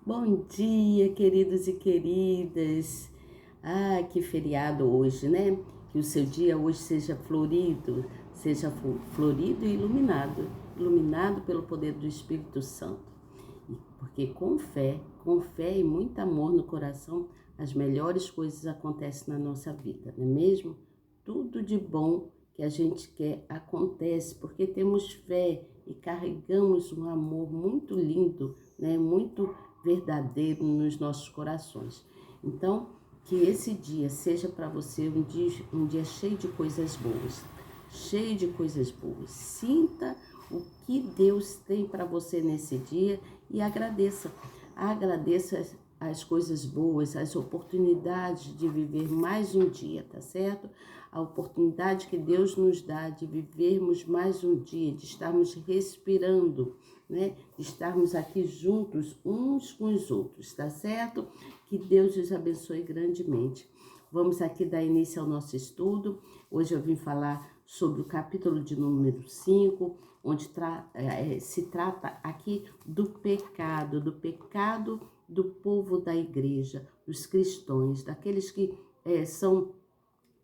Bom dia, queridos e queridas. Que feriado hoje, né? Que o seu dia hoje seja florido, florido e iluminado pelo poder do Espírito Santo. Porque com fé e muito amor no coração, as melhores coisas acontecem na nossa vida, não é mesmo? Tudo de bom que a gente quer acontece porque temos fé e carregamos um amor muito lindo, né? Muito verdadeiro nos nossos corações. Então, que esse dia seja para você um dia cheio de coisas boas, cheio de coisas boas. Sinta o que Deus tem para você nesse dia e agradeça. Agradeça as coisas boas, as oportunidades de viver mais um dia, tá certo? A oportunidade que Deus nos dá de vivermos mais um dia, de estarmos respirando, né? De estarmos aqui juntos uns com os outros, tá certo? Que Deus os abençoe grandemente. Vamos aqui dar início ao nosso estudo. Hoje eu vim falar sobre o capítulo de número 5, onde se trata aqui do pecado do povo da igreja, dos cristãos, daqueles que são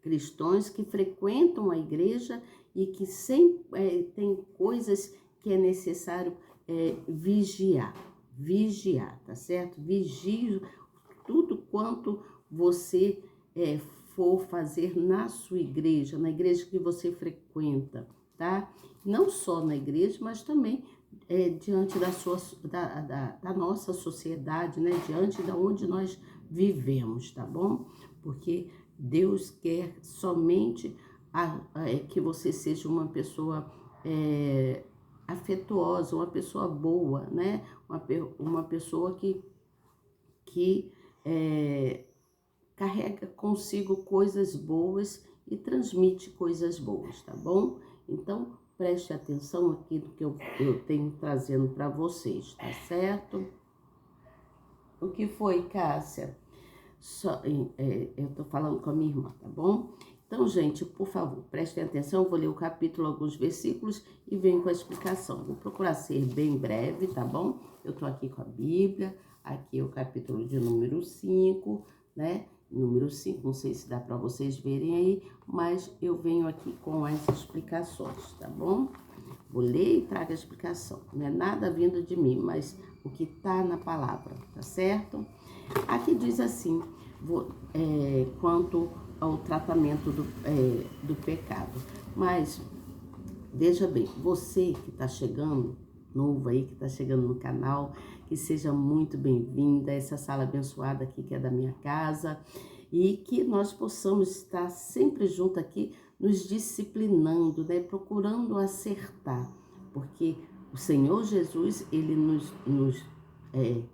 cristãos que frequentam a igreja e que tem coisas que é necessário vigiar, tá certo? Vigie tudo quanto você for fazer na sua igreja, na igreja que você frequenta, tá? Não só na igreja, mas também diante da nossa sociedade, né? Diante da onde nós vivemos, tá bom? Porque Deus quer somente que você seja uma pessoa afetuosa, uma pessoa boa, né? Uma pessoa que carrega consigo coisas boas e transmite coisas boas, tá bom? Então, preste atenção aqui no que eu tenho trazendo para vocês, tá certo? O que foi, Cássia? Eu tô falando com a minha irmã, tá bom? Então, gente, por favor, prestem atenção, eu vou ler o capítulo, alguns versículos e venho com a explicação. Vou procurar ser bem breve, tá bom? Eu tô aqui com a Bíblia, aqui é o capítulo de número 5, né? Número 5, não sei se dá para vocês verem aí, mas eu venho aqui com as explicações, tá bom? Vou ler e trago a explicação. Não é nada vindo de mim, mas o que tá na palavra, tá certo? Aqui diz assim, quanto ao tratamento do pecado. Mas, veja bem, você que está chegando, novo aí, que está chegando no canal, que seja muito bem-vinda a essa sala abençoada aqui, que é da minha casa, e que nós possamos estar sempre junto aqui, nos disciplinando, né, procurando acertar, porque o Senhor Jesus, ele nos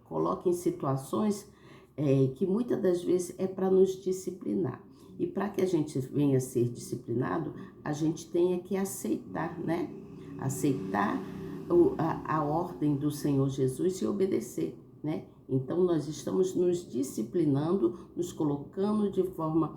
coloca em situações que muitas das vezes é para nos disciplinar. E para que a gente venha a ser disciplinado, a gente tenha que aceitar, né? Aceitar a ordem do Senhor Jesus e obedecer, né? Então, nós estamos nos disciplinando, nos colocando de forma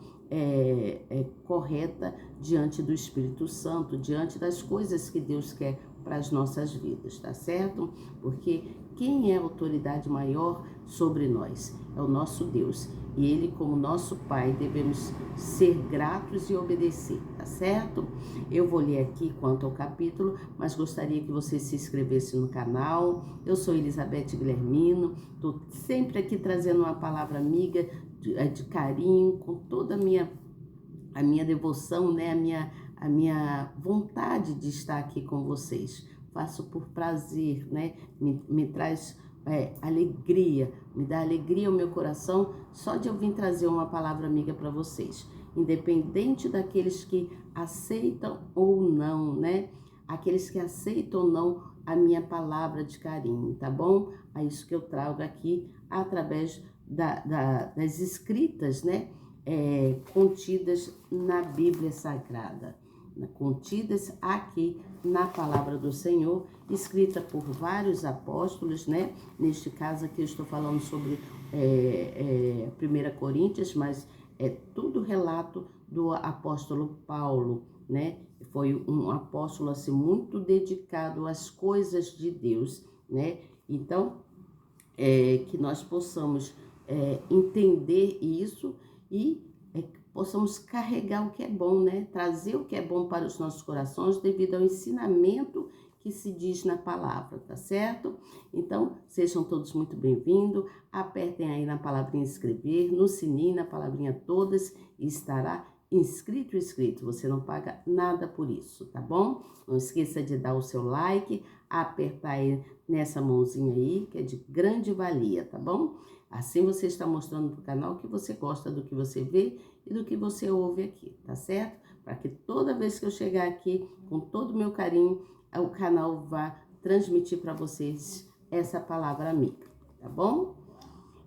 correta diante do Espírito Santo, diante das coisas que Deus quer para as nossas vidas, tá certo? Porque quem é a autoridade maior sobre nós? É o nosso Deus. E Ele, como nosso Pai, devemos ser gratos e obedecer, tá certo? Eu vou ler aqui quanto ao capítulo, mas gostaria que você se inscrevesse no canal. Eu sou Elizabeth Guilhermino, estou sempre aqui trazendo uma palavra amiga, de carinho, com toda a minha devoção, né? A minha vontade de estar aqui com vocês. Faço por prazer, né? Me traz alegria, me dá alegria ao meu coração só de eu vir trazer uma palavra amiga para vocês. Independente daqueles que aceitam ou não, né? Aqueles que aceitam ou não a minha palavra de carinho, tá bom? É isso que eu trago aqui através das escritas, né? Contidas na Bíblia Sagrada, contidas aqui na palavra do Senhor, escrita por vários apóstolos, né? Neste caso aqui eu estou falando sobre 1 Coríntios, mas é tudo relato do apóstolo Paulo, né? Foi um apóstolo assim muito dedicado às coisas de Deus, né? Então, que nós possamos entender isso e possamos carregar o que é bom, né? Trazer o que é bom para os nossos corações devido ao ensinamento que se diz na palavra, tá certo? Então, sejam todos muito bem-vindos. Apertem aí na palavrinha inscrever, no sininho, na palavrinha todas, e estará inscrito. Você não paga nada por isso, tá bom? Não esqueça de dar o seu like, apertar aí nessa mãozinha aí, que é de grande valia, tá bom? Assim você está mostrando para o canal que você gosta do que você vê e do que você ouve aqui, tá certo? Para que toda vez que eu chegar aqui, com todo o meu carinho, o canal vá transmitir para vocês essa palavra amiga, tá bom?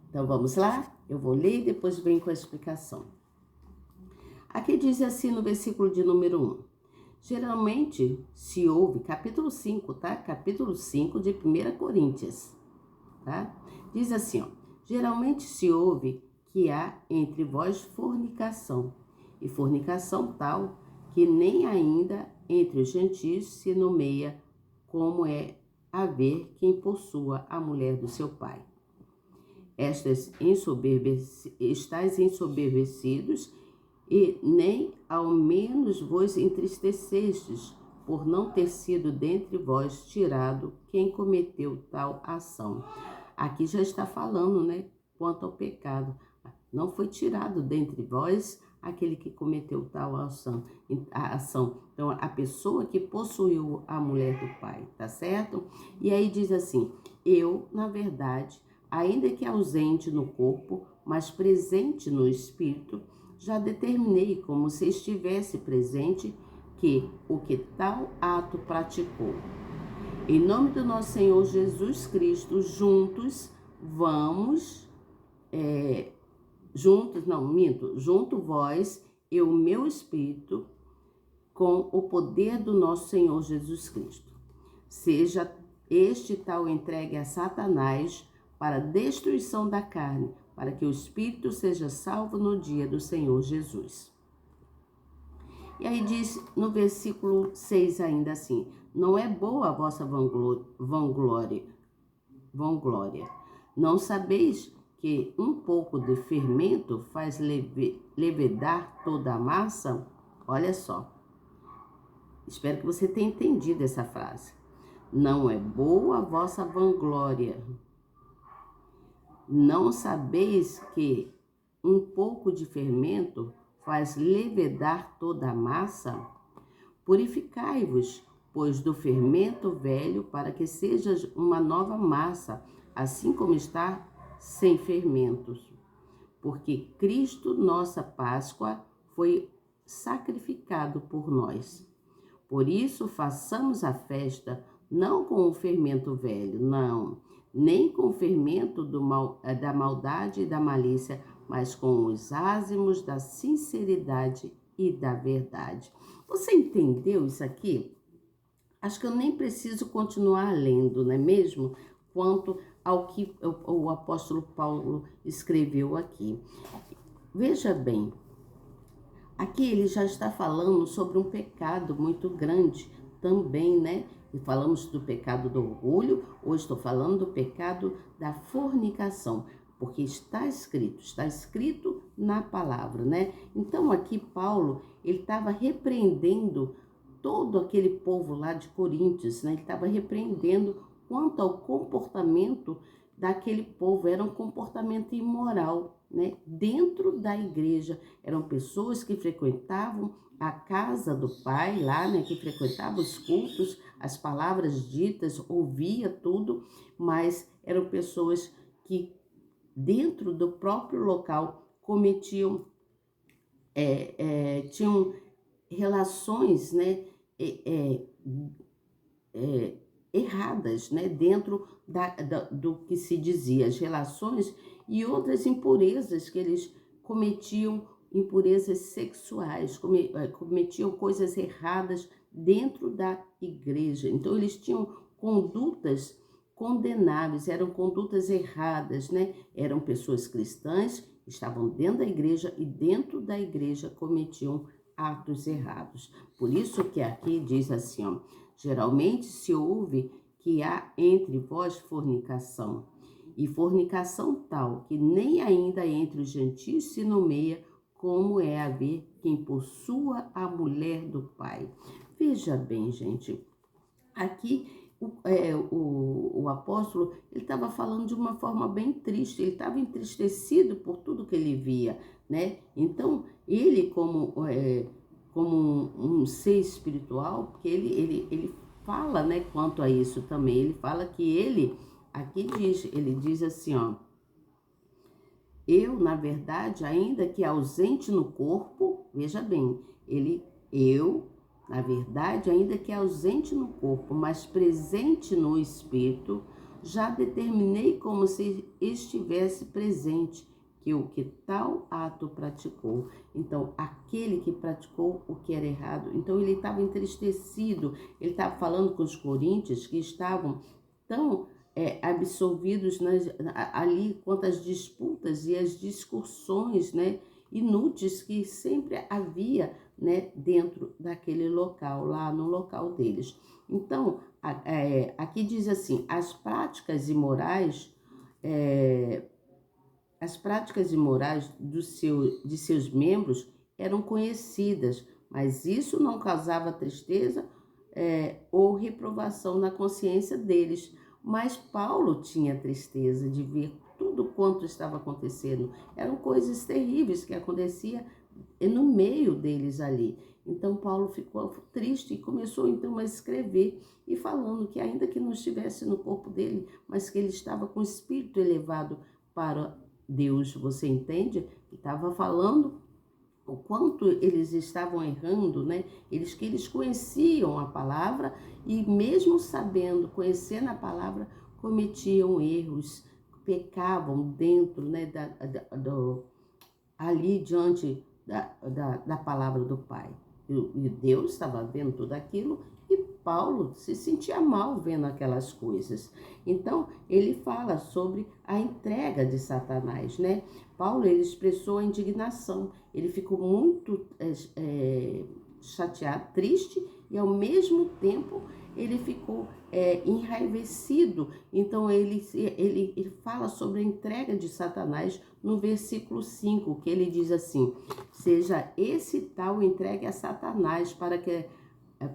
Então vamos lá? Eu vou ler e depois venho com a explicação. Aqui diz assim no versículo de número 1. Geralmente se ouve, capítulo 5, tá? Capítulo 5 de 1 Coríntios, tá? Diz assim, ó. Geralmente se ouve que há entre vós fornicação, e fornicação tal que nem ainda entre os gentios se nomeia, como é haver quem possua a mulher do seu pai. Estais ensoberbecidos, e nem ao menos vos entristecestes, por não ter sido dentre vós tirado quem cometeu tal ação. Aqui já está falando, né, quanto ao pecado. Não foi tirado dentre vós aquele que cometeu tal ação. Então, a pessoa que possuiu a mulher do pai, tá certo? E aí diz assim, eu, na verdade, ainda que ausente no corpo, mas presente no espírito, já determinei, como se estivesse presente, que o que tal ato praticou. Em nome do nosso Senhor Jesus Cristo, junto vós e o meu espírito, com o poder do nosso Senhor Jesus Cristo. Seja este tal entregue a Satanás para a destruição da carne, para que o espírito seja salvo no dia do Senhor Jesus. E aí diz no versículo 6 ainda assim, não é boa a vossa vanglória. Não sabeis que um pouco de fermento faz levedar toda a massa? Olha só, espero que você tenha entendido essa frase. Não é boa a vossa vanglória. Não sabeis que um pouco de fermento faz levedar toda a massa? Purificai-vos, pois, do fermento velho, para que seja uma nova massa, assim como está sem fermentos. Porque Cristo, nossa Páscoa, foi sacrificado por nós. Por isso, façamos a festa, não com o fermento velho, não, nem com o fermento da maldade e da malícia, mas com os ázimos da sinceridade e da verdade. Você entendeu isso aqui? Acho que eu nem preciso continuar lendo, não é mesmo? Quanto ao que o apóstolo Paulo escreveu aqui. Veja bem, aqui ele já está falando sobre um pecado muito grande também, né? E falamos do pecado do orgulho, hoje estou falando do pecado da fornicação, porque está escrito na palavra, né? Então aqui Paulo, ele estava repreendendo todo aquele povo lá de Coríntios, né? Ele estava repreendendo quanto ao comportamento daquele povo, era um comportamento imoral, né? Dentro da igreja, eram pessoas que frequentavam a casa do Pai lá, né? Que frequentavam os cultos, as palavras ditas, ouvia tudo, mas eram pessoas que dentro do próprio local cometiam, tinham relações, né? Erradas, né? Dentro do que se dizia, as relações e outras impurezas que eles cometiam, impurezas sexuais, cometiam coisas erradas dentro da igreja. Então eles tinham condutas condenáveis, eram condutas erradas, né? Eram pessoas cristãs, estavam dentro da igreja e dentro da igreja cometiam atos errados. Por isso que aqui diz assim, ó, geralmente se ouve que há entre vós fornicação. e fornicação tal, que nem ainda entre os gentios se nomeia, como é haver quem possua a mulher do pai. Veja bem, gente, aqui o apóstolo, ele estava falando de uma forma bem triste, ele estava entristecido por tudo que ele via, né? Então, ele como um ser espiritual, porque ele fala, né, quanto a isso também, ele fala que ele diz assim, ó, eu, na verdade, ainda que ausente no corpo, veja bem, na verdade, ainda que ausente no corpo, mas presente no espírito, já determinei como se estivesse presente, que o que tal ato praticou. Então, aquele que praticou o que era errado. Então, ele estava entristecido, ele estava falando com os coríntios que estavam tão absolvidos ali quanto às disputas e as discussões, né, inúteis que sempre havia, né, dentro daquele local, lá no local deles. Então, aqui diz assim, as práticas imorais de seus membros eram conhecidas, mas isso não causava tristeza ou reprovação na consciência deles. Mas Paulo tinha tristeza de ver tudo quanto estava acontecendo. Eram coisas terríveis que aconteciam no meio deles ali. Então Paulo ficou triste e começou então a escrever e falando que ainda que não estivesse no corpo dele, mas que ele estava com o espírito elevado para Deus. Você entende? Ele estava falando o quanto eles estavam errando, né? Eles conheciam a palavra e mesmo sabendo, conhecendo a palavra, cometiam erros, pecavam dentro, né, ali diante da palavra do Pai. E Deus estava vendo tudo aquilo e Paulo se sentia mal vendo aquelas coisas. Então, ele fala sobre a entrega de Satanás, né? Paulo, ele expressou a indignação, ele ficou muito chateado, triste e ao mesmo tempo ele ficou enraivecido. Então ele fala sobre a entrega de Satanás no versículo 5, que ele diz assim, seja esse tal entregue a Satanás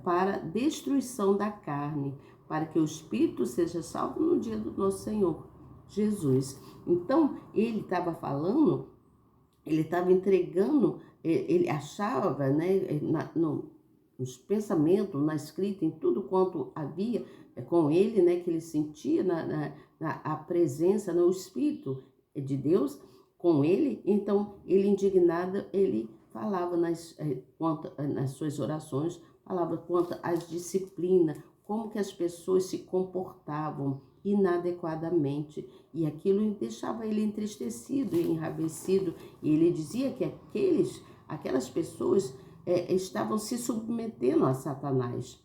para destruição da carne, para que o espírito seja salvo no dia do nosso Senhor Jesus. Então, ele estava falando, ele estava entregando, ele achava, né, nos pensamentos, na escrita, em tudo quanto havia com ele, né, que ele sentia a presença, no Espírito de Deus com ele. Então, ele indignado, ele falava nas suas orações, falava quanto às disciplinas, como que as pessoas se comportavam inadequadamente, e aquilo deixava ele entristecido e enraivecido, e ele dizia que aquelas pessoas estavam se submetendo a Satanás,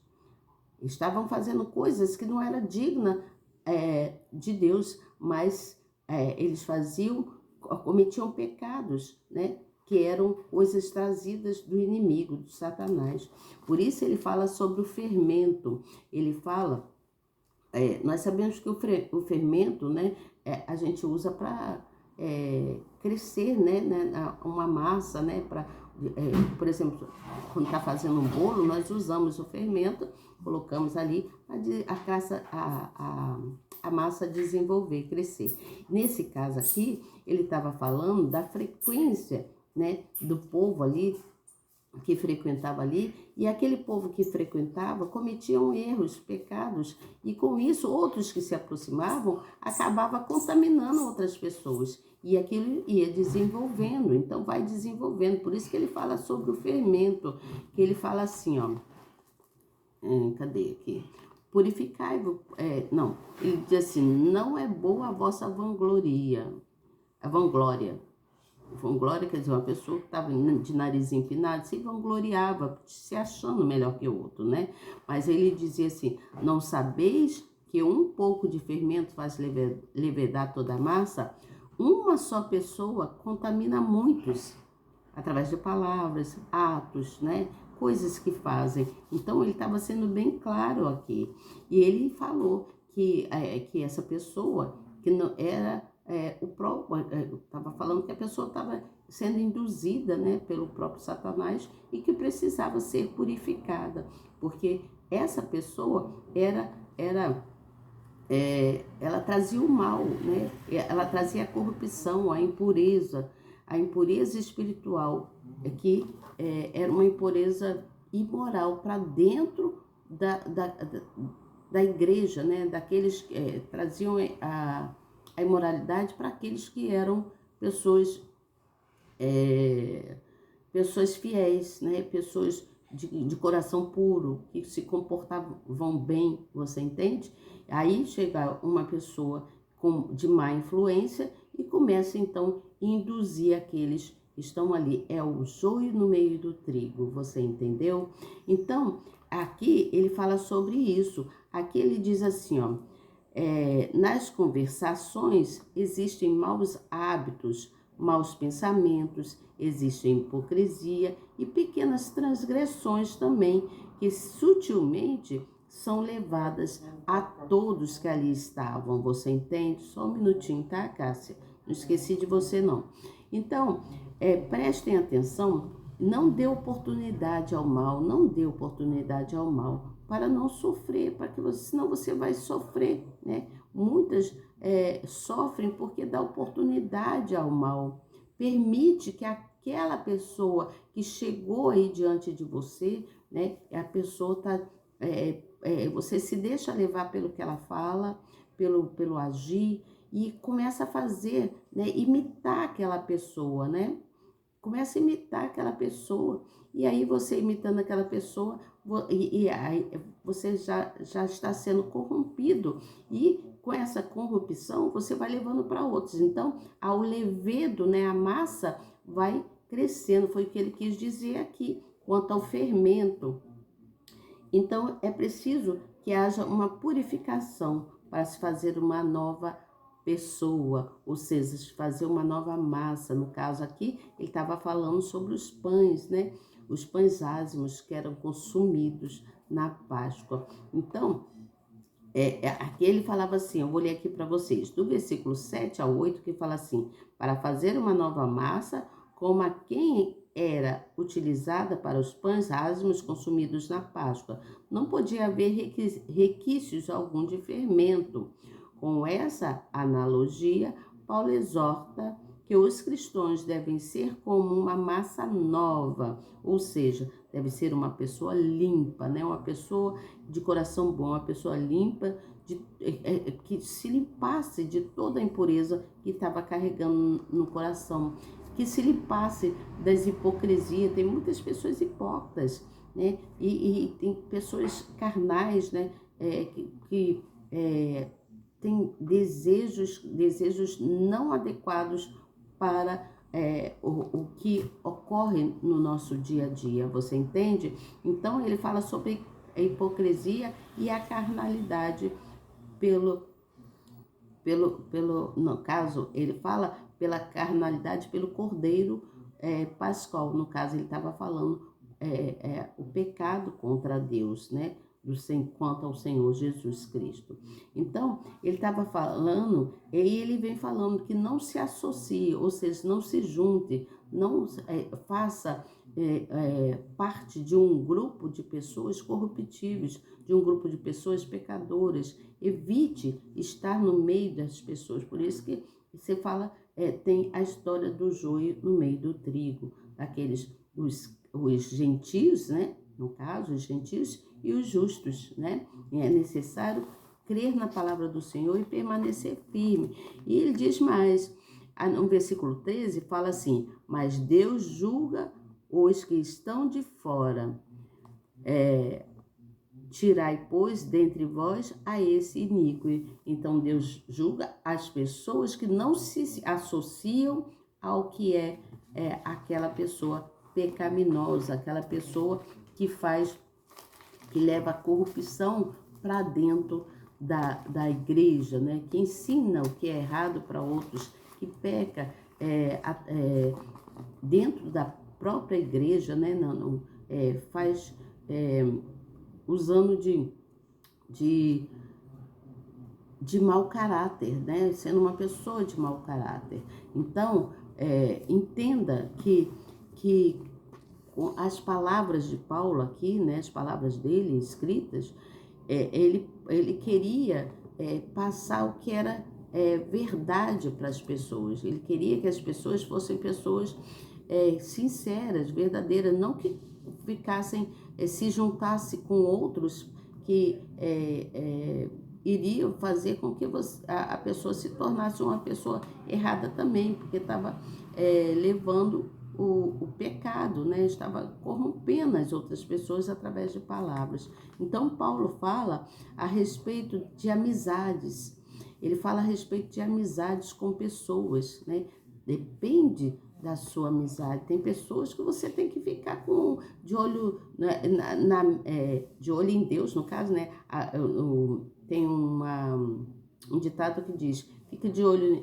estavam fazendo coisas que não eram dignas de Deus, mas eles cometiam pecados, né? Que eram coisas trazidas do inimigo, do Satanás. Por isso ele fala sobre o fermento. Ele fala, nós sabemos que o fermento, né, a gente usa para crescer, né, uma massa, né, por exemplo, quando está fazendo um bolo, nós usamos o fermento, colocamos ali a massa desenvolver, crescer. Nesse caso aqui, ele estava falando da frequência, né, do povo ali, que frequentava ali, e aquele povo que frequentava cometiam erros, pecados, e com isso outros que se aproximavam acabavam contaminando outras pessoas, e aquilo ia desenvolvendo, então vai desenvolvendo. Por isso que ele fala sobre o fermento, que ele fala assim, ó, cadê aqui? Purificai-vos, ele diz assim, não é boa a vossa vanglória. Vanglória quer dizer uma pessoa que estava de nariz empinado, se vangloriava, se achando melhor que o outro, né? Mas ele dizia assim, não sabeis que um pouco de fermento faz levedar toda a massa? Uma só pessoa contamina muitos, através de palavras, atos, né? Coisas que fazem. Então, ele estava sendo bem claro aqui. E ele falou que essa pessoa, que não era o próprio, estava falando que a pessoa estava sendo induzida, né, pelo próprio Satanás e que precisava ser purificada, porque essa pessoa ela trazia o mal, né? Ela trazia a corrupção, a impureza espiritual, que era uma impureza imoral para dentro da igreja, né? Daqueles que traziam a imoralidade para aqueles que eram pessoas pessoas fiéis, né? Pessoas de coração puro, que se comportavam bem, você entende? Aí chega uma pessoa de má influência e começa então a induzir aqueles que estão ali. É o joio no meio do trigo, você entendeu? Então, aqui ele fala sobre isso. Aqui ele diz assim, ó, nas conversações existem maus hábitos, maus pensamentos, existe hipocrisia e pequenas transgressões também, que sutilmente são levadas a todos que ali estavam. Você entende? Só um minutinho, tá, Cássia? Não esqueci de você, não. Então, prestem atenção, não dê oportunidade ao mal, não dê oportunidade ao mal, para não sofrer, para que você, senão você vai sofrer, né? Muitas sofrem porque dá oportunidade ao mal. Permite que aquela pessoa que chegou aí diante de você, né? A pessoa tá, você se deixa levar pelo que ela fala, pelo agir e começa a fazer, né? Imitar aquela pessoa, né? Começa a imitar aquela pessoa. E aí você imitando aquela pessoa, e aí você já está sendo corrompido. E com essa corrupção, você vai levando para outros. Então, ao levedo, né, a massa vai crescendo. Foi o que ele quis dizer aqui, quanto ao fermento. Então, é preciso que haja uma purificação para se fazer uma nova pessoa, ou seja, fazer uma nova massa. No caso aqui, ele estava falando sobre os pães, né? Os pães ázimos que eram consumidos na Páscoa. Então, aqui ele falava assim, eu vou ler aqui para vocês, do versículo 7 ao 8, que fala assim, para fazer uma nova massa, como a quem era utilizada para os pães ázimos consumidos na Páscoa, não podia haver requisitos algum de fermento. Com essa analogia, Paulo exorta que os cristãos devem ser como uma massa nova, ou seja, deve ser uma pessoa limpa, né? Uma pessoa de coração bom, uma pessoa limpa, que se limpasse de toda a impureza que estava carregando no coração, que se limpasse das hipocrisias. Tem muitas pessoas hipócritas, né? E tem pessoas carnais, né? Que têm desejos não adequados para o que ocorre no nosso dia a dia, você entende? Então ele fala sobre a hipocrisia e a carnalidade no caso, ele fala pela carnalidade, pelo cordeiro pascal. No caso, ele estava falando o pecado contra Deus, né? Quanto ao Senhor Jesus Cristo. Então, ele estava falando, e ele vem falando que não se associe, ou seja, não se junte, não faça parte de um grupo de pessoas corruptíveis, de um grupo de pessoas pecadoras. Evite estar no meio das pessoas. Por isso que você fala, tem a história do joio no meio do trigo, daqueles, os gentios, né? No caso, os gentios e os justos, né? E é necessário crer na palavra do Senhor e permanecer firme. E ele diz mais, no versículo 13, fala assim, mas Deus julga os que estão de fora. Tirai, pois, dentre vós a esse iníquo. Então Deus julga as pessoas que não se associam ao que é aquela pessoa pecaminosa, aquela pessoa que leva a corrupção para dentro da igreja, né? Que ensina o que é errado para outros, que peca dentro da própria igreja, né? Faz usando de de mau caráter, né? Sendo uma pessoa de mau caráter. Então, entenda que com as palavras de Paulo aqui, né? As palavras dele escritas, ele queria passar o que era verdade para as pessoas. Ele queria que as pessoas fossem pessoas sinceras, verdadeiras, não que ficassem, se juntasse com outros que iriam fazer com que a pessoa se tornasse uma pessoa errada também, porque estava levando o pecado, né? Estava corrompendo as outras pessoas através de palavras. Então, Paulo fala a respeito de amizades. Ele fala a respeito de amizades com pessoas, né? Depende da sua amizade. Tem pessoas que você tem que ficar de olho de olho em Deus, no caso, né? Tem um ditado que diz: fica de olho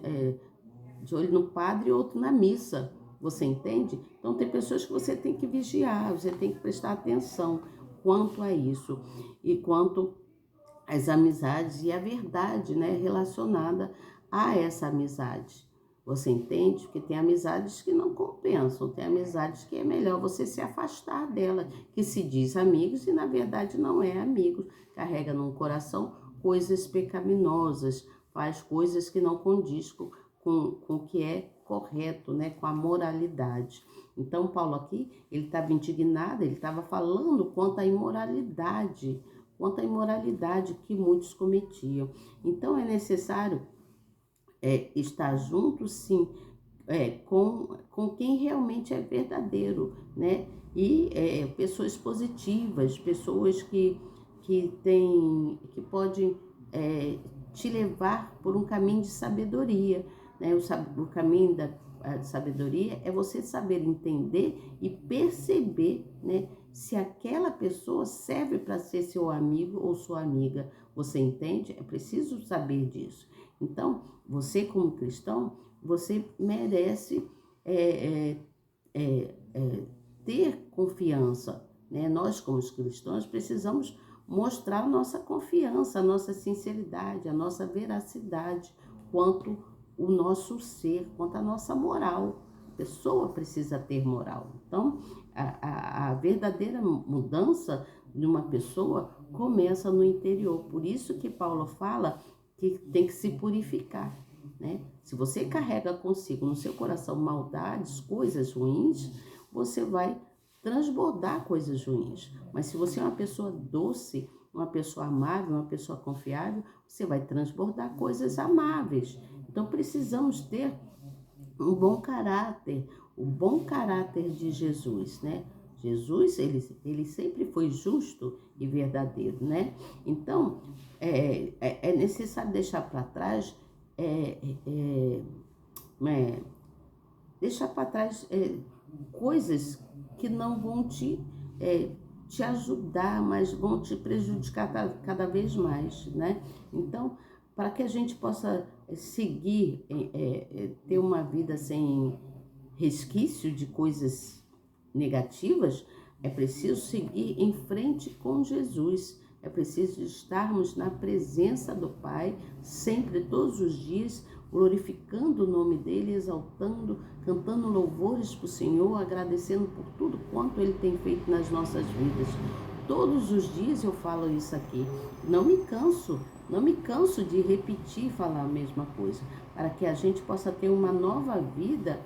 no padre e outro na missa. Você entende? Então tem pessoas que você tem que vigiar, você tem que prestar atenção quanto a isso e quanto às amizades e a verdade, né, relacionada a essa amizade. Você entende? Porque tem amizades que não compensam, tem amizades que é melhor você se afastar dela, que se diz amigos e na verdade não é amigo, carrega no coração coisas pecaminosas, faz coisas que não condiz com o que é correto, né, com a moralidade. Então, Paulo aqui, ele estava indignado, ele estava falando quanto à imoralidade que muitos cometiam. Então, é necessário estar junto, sim, com quem realmente é verdadeiro, né? E pessoas positivas, pessoas que podem te levar por um caminho de sabedoria, né? O caminho da sabedoria é você saber entender e perceber, né, se aquela pessoa serve para ser seu amigo ou sua amiga. Você entende? É preciso saber disso. Então, você como cristão, você merece ter confiança, né? Nós como cristãos precisamos mostrar a nossa confiança, a nossa sinceridade, a nossa veracidade quanto o nosso ser, quanto a nossa moral. A pessoa precisa ter moral. Então, a verdadeira mudança de uma pessoa começa no interior. Por isso que Paulo fala que tem que se purificar, né? Se você carrega consigo no seu coração maldades, coisas ruins, você vai transbordar coisas ruins. Mas se você é uma pessoa doce, uma pessoa amável, uma pessoa confiável, você vai transbordar coisas amáveis. Então precisamos ter um bom caráter, o bom caráter de Jesus, né? Jesus, ele sempre foi justo e verdadeiro, né? Então, é necessário deixar para trás, deixar para trás coisas que não vão te ajudar, mas vão te prejudicar cada vez mais, né? Então, para que a gente possa seguir, ter uma vida sem resquício de coisas negativas, é preciso seguir em frente com Jesus. É preciso estarmos na presença do Pai, sempre, todos os dias, glorificando o nome dEle, exaltando, cantando louvores para o Senhor, agradecendo por tudo quanto Ele tem feito nas nossas vidas. Todos os dias eu falo isso aqui. Não me canso de repetir e falar a mesma coisa. Para que a gente possa ter uma nova vida,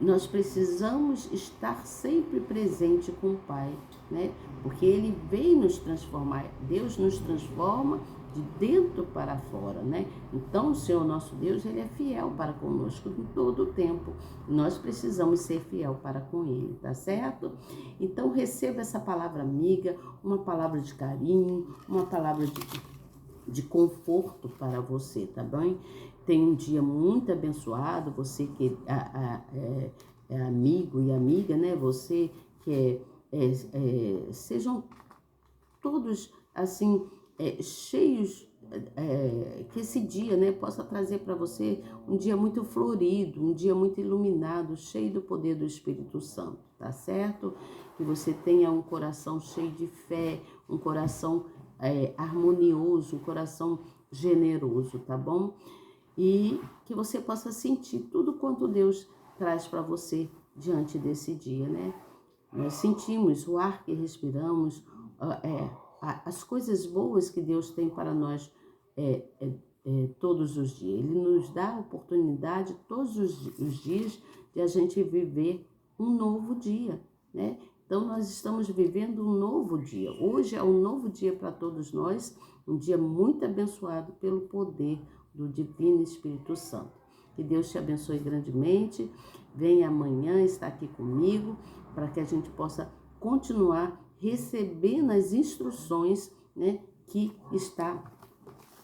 nós precisamos estar sempre presente com o Pai, né? Porque Ele vem nos transformar. Deus nos transforma de dentro para fora, né? Então, o Senhor nosso Deus, Ele é fiel para conosco em todo o tempo. Nós precisamos ser fiel para com Ele, tá certo? Então, receba essa palavra amiga, uma palavra de carinho, uma palavra de conforto para você, tá bem? Tem um dia muito abençoado, você que é amigo e amiga, né? Você que sejam todos assim cheios, que esse dia, né, possa trazer para você um dia muito florido, um dia muito iluminado, cheio do poder do Espírito Santo, tá certo? Que você tenha um coração cheio de fé, um coração harmonioso, um coração generoso, tá bom? E que você possa sentir tudo quanto Deus traz para você diante desse dia, né? Nós sentimos o ar que respiramos, as coisas boas que Deus tem para nós todos os dias. Ele nos dá a oportunidade todos os dias de a gente viver um novo dia, né? Então nós estamos vivendo um novo dia. Hoje é um novo dia para todos nós, um dia muito abençoado pelo poder do Divino Espírito Santo. Que Deus te abençoe grandemente. Venha amanhã estar aqui comigo para que a gente possa continuar recebendo as instruções, né, que está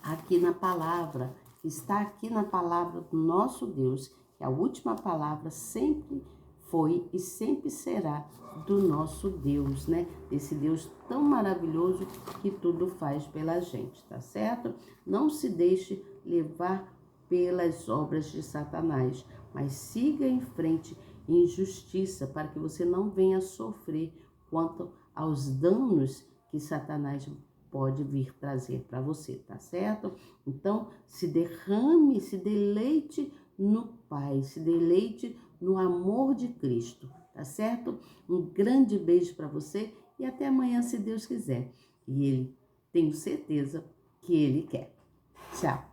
aqui na palavra, que está aqui na palavra do nosso Deus, que a última palavra sempre foi e sempre será do nosso Deus, né? Esse Deus tão maravilhoso que tudo faz pela gente, tá certo? Não se deixe levar pelas obras de Satanás, mas siga em frente em justiça para que você não venha sofrer quanto aos danos que Satanás pode vir trazer para você, tá certo? Então, se derrame, se deleite no Pai, se deleite no amor de Cristo, tá certo? Um grande beijo para você e até amanhã, se Deus quiser. E tenho certeza que Ele quer. Tchau!